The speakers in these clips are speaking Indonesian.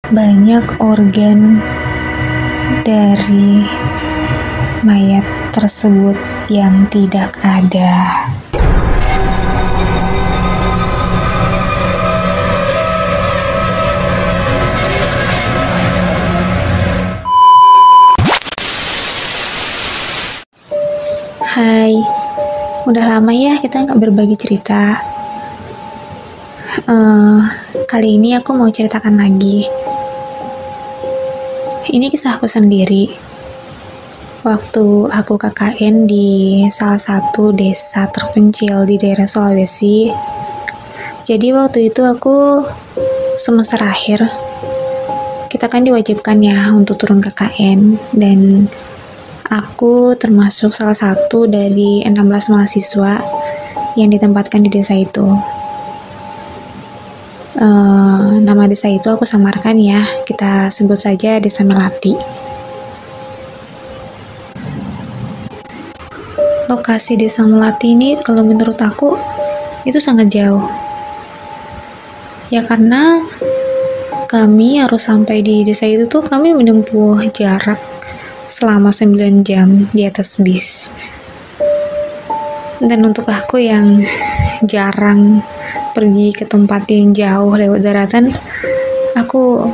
banyak organ dari mayat tersebut yang tidak ada. Hai, udah lama ya kita nggak berbagi cerita. Kali ini aku mau ceritakan lagi. Ini kisahku sendiri. Waktu aku KKN di salah satu desa terpencil di daerah Sulawesi. Jadi waktu itu aku semester akhir. Kita kan diwajibkan ya untuk turun KKN, dan aku termasuk salah satu dari 16 mahasiswa yang ditempatkan di desa itu. Nama desa itu aku samarkan ya, kita sebut saja Desa Melati. Lokasi Desa Melati ini kalau menurut aku itu sangat jauh. Ya karena kami harus sampai di desa itu tuh kami menempuh jarak selama 9 jam di atas bis. Dan untuk aku yang jarang pergi ke tempat yang jauh lewat daratan, aku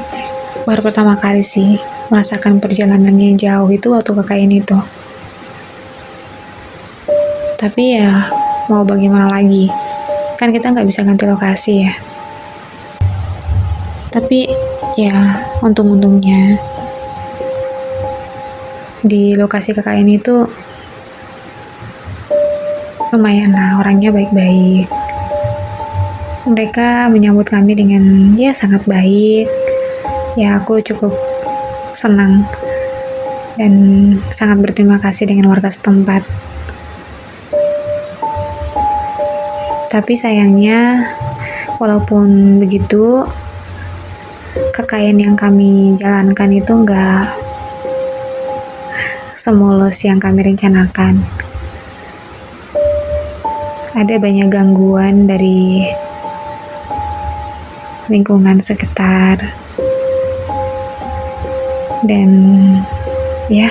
baru pertama kali sih merasakan perjalanan yang jauh itu waktu KKN itu. Tapi ya mau bagaimana lagi, kan kita nggak bisa ganti lokasi ya. Tapi ya untung-untungnya di lokasi KKN itu lumayan lah, orangnya baik-baik. Mereka menyambut kami dengan ya sangat baik. Ya aku cukup senang dan sangat berterima kasih dengan warga setempat. Tapi sayangnya walaupun begitu, KKN yang kami jalankan itu enggak semulus yang kami rencanakan. Ada banyak gangguan dari lingkungan sekitar, dan ya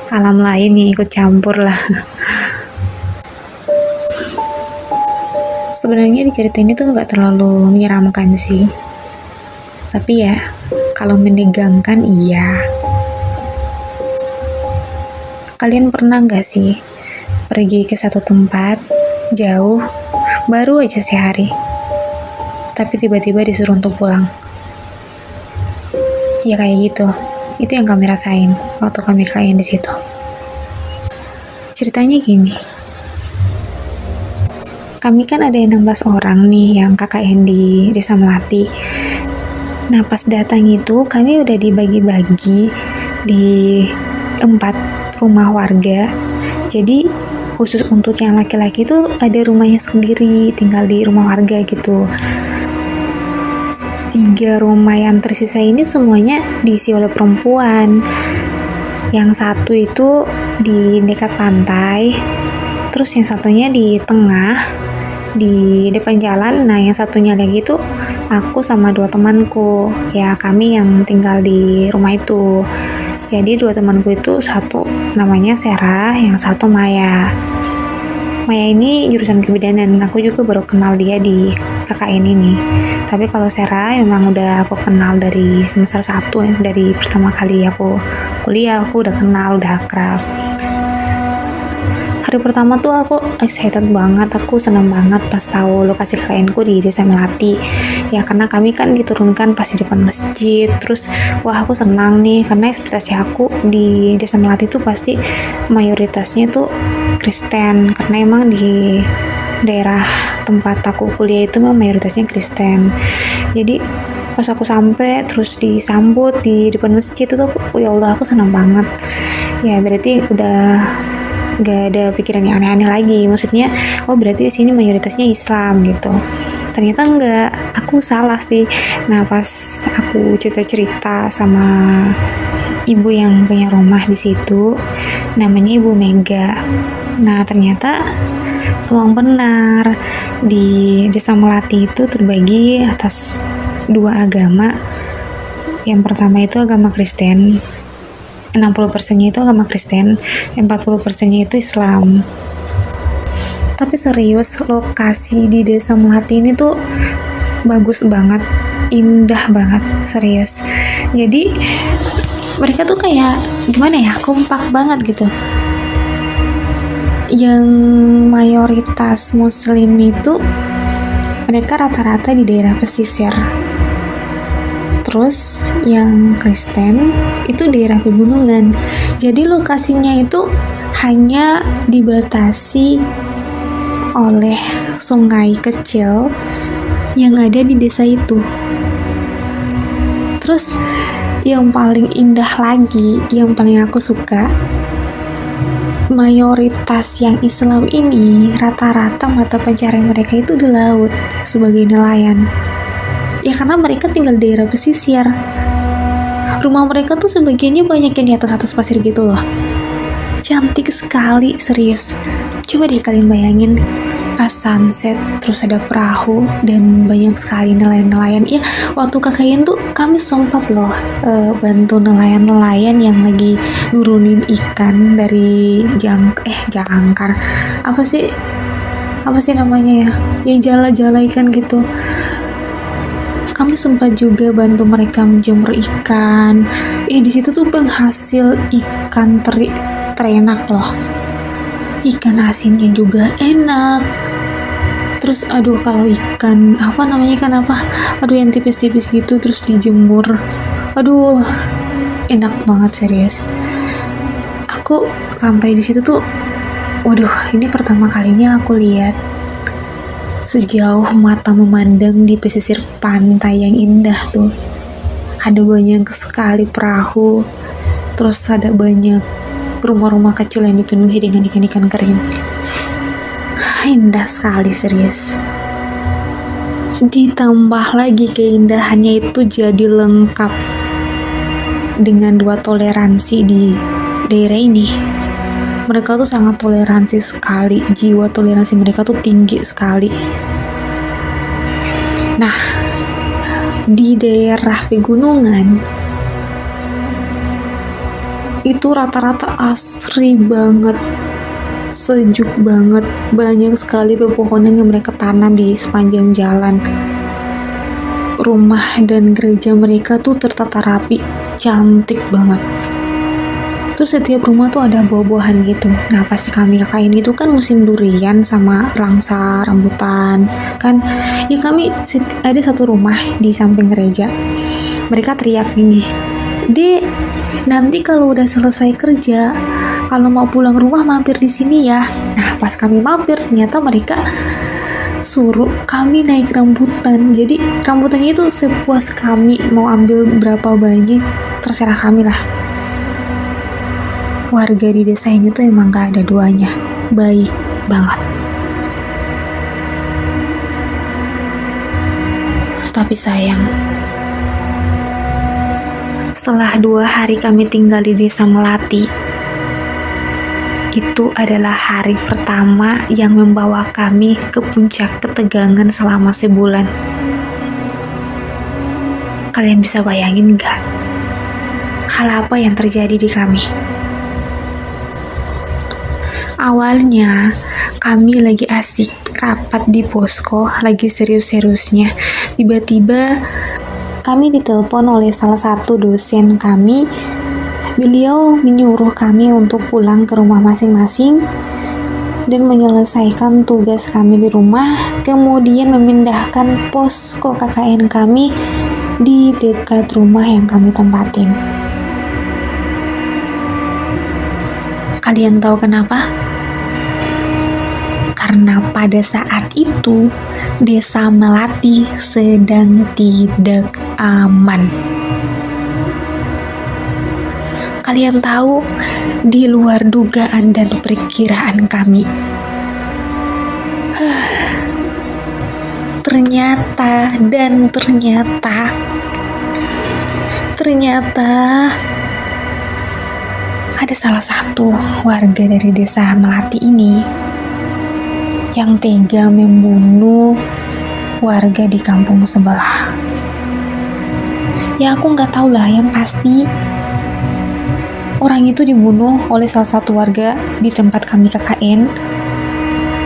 alam lain yang ikut campur lah. Sebenarnya di cerita ini tuh nggak terlalu menyeramkan sih, tapi ya kalau menegangkan iya. Kalian pernah nggak sih pergi ke satu tempat jauh baru aja sehari, tapi tiba-tiba disuruh untuk pulang? Ya kayak gitu. Itu yang kami rasain waktu kami KKN di situ. Ceritanya gini. Kami kan ada 16 orang nih yang KKN di Desa Melati. Nah, pas datang itu kami udah dibagi-bagi di 4 rumah warga. Jadi khusus untuk yang laki-laki itu ada rumahnya sendiri, tinggal di rumah warga gitu. 3 rumah yang tersisa ini semuanya diisi oleh perempuan. Yang satu itu di dekat pantai, terus yang satunya di tengah, di depan jalan. Nah, yang satunya lagi tuh aku sama 2 temanku. Ya, kami yang tinggal di rumah itu. Jadi 2 temanku itu, satu namanya Sarah, yang satu Maya. Maya ini jurusan kebidanan, aku juga baru kenal dia di KKN ini. Tapi kalau Sarah memang udah aku kenal dari semester 1 ya, dari pertama kali aku kuliah, aku udah kenal, udah akrab. Hari pertama tuh aku excited banget, aku senang banget pas tahu lokasi KKN ku di Desa Melati. Ya karena kami kan diturunkan pas di depan masjid. Terus wah aku senang nih, karena ekspektasi aku di Desa Melati tuh pasti mayoritasnya tuh Kristen, karena emang di daerah tempat aku kuliah itu memang mayoritasnya Kristen. Jadi pas aku sampai terus disambut di depan masjid itu aku, ya Allah, aku senang banget. Ya berarti udah gak ada pikiran yang aneh-aneh lagi. Maksudnya, oh berarti di sini mayoritasnya Islam gitu. Ternyata enggak, aku salah sih. Nah, pas aku cerita-cerita sama ibu yang punya rumah di situ, namanya Ibu Mega. Nah, ternyata emang benar di Desa Melati itu terbagi atas 2 agama Yang pertama itu agama Kristen, 60%-nya itu agama Kristen, 40%-nya itu Islam. Tapi serius, lokasi di Desa Melati ini tuh bagus banget, indah banget, serius. Jadi mereka tuh kayak gimana ya, kompak banget gitu. Yang mayoritas muslim itu mereka rata-rata di daerah pesisir. Terus yang Kristen itu daerah pegunungan. Jadi lokasinya itu hanya dibatasi oleh sungai kecil yang ada di desa itu. Terus yang paling indah lagi, yang paling aku suka, mayoritas yang Islam ini rata-rata mata pencarian mereka itu di laut sebagai nelayan. Ya karena mereka tinggal di daerah pesisir. Rumah mereka tuh sebagiannya banyak yang di atas pasir gitu loh. Cantik sekali, serius. Coba deh kalian bayangin pas sunset, terus ada perahu dan banyak sekali nelayan-nelayan. Ya, waktu KKN tuh kami sempat loh bantu nelayan-nelayan yang lagi nurunin ikan dari jangkar. Apa sih namanya ya? Yang jala-jala ikan gitu. Kami sempat juga bantu mereka menjemur ikan. Di situ tuh penghasil ikan terenak loh. Ikan asinnya juga enak. Terus kalau ikan yang tipis-tipis gitu terus dijemur, enak banget, serius. Aku sampai di situ tuh, ini pertama kalinya aku lihat sejauh mata memandang di pesisir pantai yang indah tuh. Ada banyak sekali perahu, terus ada banyak rumah-rumah kecil yang dipenuhi dengan ikan-ikan kering. Indah sekali, serius. Ditambah lagi keindahannya itu jadi lengkap dengan 2 toleransi di daerah ini. Mereka tuh sangat toleransi sekali, jiwa toleransi mereka tuh tinggi sekali. Nah, di daerah pegunungan itu rata-rata asri banget, sejuk banget, banyak sekali pepohonan yang mereka tanam di sepanjang jalan. Rumah dan gereja mereka tuh tertata rapi, cantik banget. Terus setiap rumah tuh ada buah-buahan gitu. Nah, pasti kami KKN itu kan musim durian sama langsa, rambutan kan. Ya kami ada satu rumah di samping gereja. Mereka teriak gini, "Dek, nanti kalau udah selesai kerja, kalau mau pulang rumah mampir di sini ya." Nah, pas kami mampir ternyata mereka suruh kami naik rambutan. Jadi rambutannya itu sepuas kami, mau ambil berapa banyak terserah kami lah. Warga di desa ini tuh emang gak ada duanya, baik banget. Tapi sayang, setelah 2 hari kami tinggal di Desa Melati, itu adalah hari pertama yang membawa kami ke puncak ketegangan selama sebulan. Kalian bisa bayangin gak hal apa yang terjadi di kami? Awalnya kami lagi asik rapat di posko, lagi serius-seriusnya. Tiba-tiba kami ditelepon oleh salah satu dosen kami. Beliau menyuruh kami untuk pulang ke rumah masing-masing dan menyelesaikan tugas kami di rumah, kemudian memindahkan posko KKN kami di dekat rumah yang kami tempatin. Kalian tahu kenapa? Karena pada saat itu Desa Melati sedang tidak aman. Kalian tahu, di luar dugaan dan perkiraan kami. Ternyata ada salah satu warga dari Desa Melati ini yang tega membunuh warga di kampung sebelah. Ya aku nggak tahu lah, yang pasti orang itu dibunuh oleh salah satu warga di tempat kami KKN,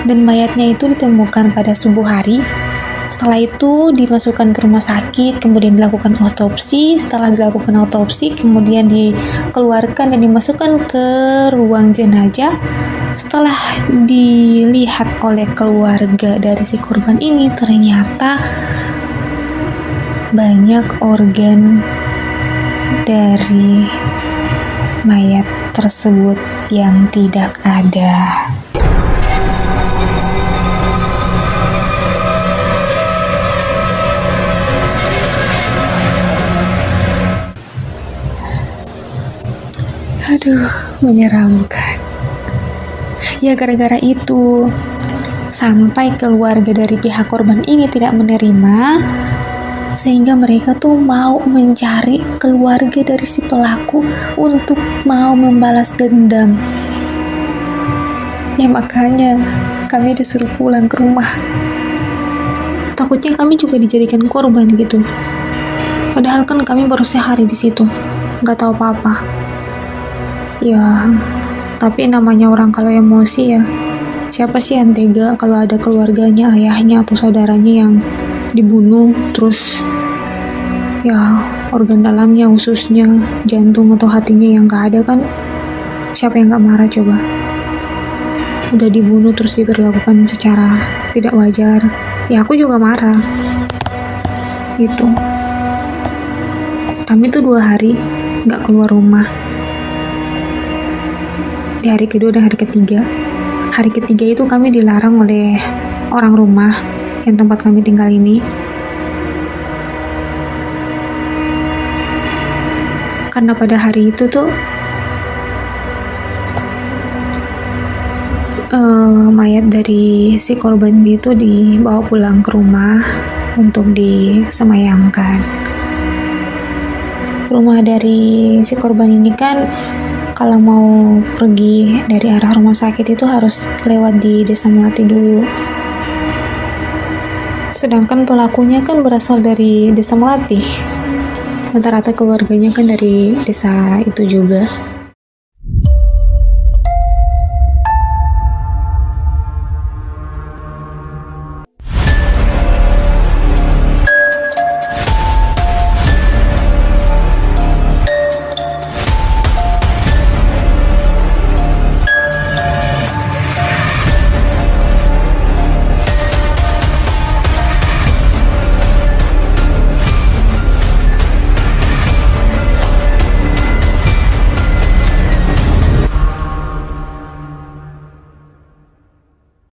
dan mayatnya itu ditemukan pada subuh hari. Setelah itu dimasukkan ke rumah sakit, kemudian dilakukan otopsi. Setelah dilakukan otopsi, kemudian dikeluarkan dan dimasukkan ke ruang jenazah. Setelah dilihat oleh keluarga dari si korban ini, ternyata banyak organ dari mayat tersebut yang tidak ada. Aduh, menyeramkan. Ya gara-gara itu, sampai keluarga dari pihak korban ini tidak menerima, sehingga mereka tuh mau mencari keluarga dari si pelaku untuk mau membalas dendam. Ya makanya kami disuruh pulang ke rumah. Takutnya kami juga dijadikan korban gitu. Padahal kan kami baru sehari di situ, nggak tahu apa-apa. Ya, tapi namanya orang kalau emosi ya, siapa sih yang tega kalau ada keluarganya, ayahnya atau saudaranya yang dibunuh, terus ya organ dalamnya, ususnya, jantung atau hatinya yang gak ada kan? Siapa yang gak marah coba? Udah dibunuh terus diperlakukan secara tidak wajar, ya aku juga marah gitu. Kami tuh 2 hari gak keluar rumah, di hari kedua dan hari ketiga. Hari ketiga itu kami dilarang oleh orang rumah yang tempat kami tinggal ini, karena pada hari itu tuh mayat dari si korban itu dibawa pulang ke rumah untuk disemayamkan. Rumah dari si korban ini kan kalau mau pergi dari arah rumah sakit itu harus lewat di Desa Melati dulu. Sedangkan pelakunya kan berasal dari Desa Melati. Rata-rata keluarganya kan dari desa itu juga.